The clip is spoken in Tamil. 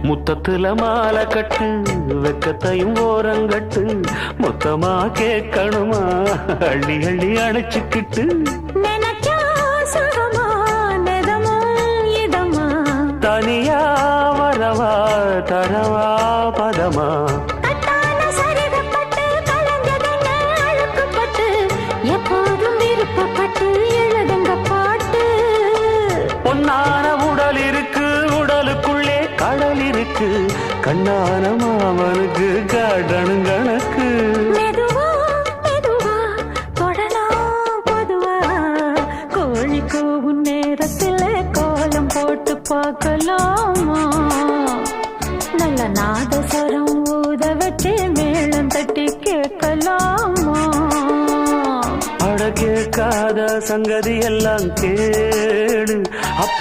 முத்தத்துல மாலை கட்டு வெக்கத்தையும் ஓரங்கட்டு மொத்தமா கேட்கணுமா அள்ளி அள்ளி அணைச்சுக்கிட்டு தனியா வரவா தரவா பதமா எப்போதும் விருப்பப்பட்டு எழுதுங்க பாட்டு பொன்னான உடல் இருக்கு உடலுக்குள்ளே கடல் இருக்கு கண்ணான மாமனுக்கு காடணும் கணக்கு மெதுவா மெதுவா தொடலாம் பொதுவா கோழி கூவும் நேரத்தில் கோலம் போட்டு பார்க்கலாமா நல்ல நாதஸ்வரம் ஊத வச்சு மேளம் தட்டி கேட்கலாமா அட கேட்காத சங்கதி எல்லாம் கேடு அப்ப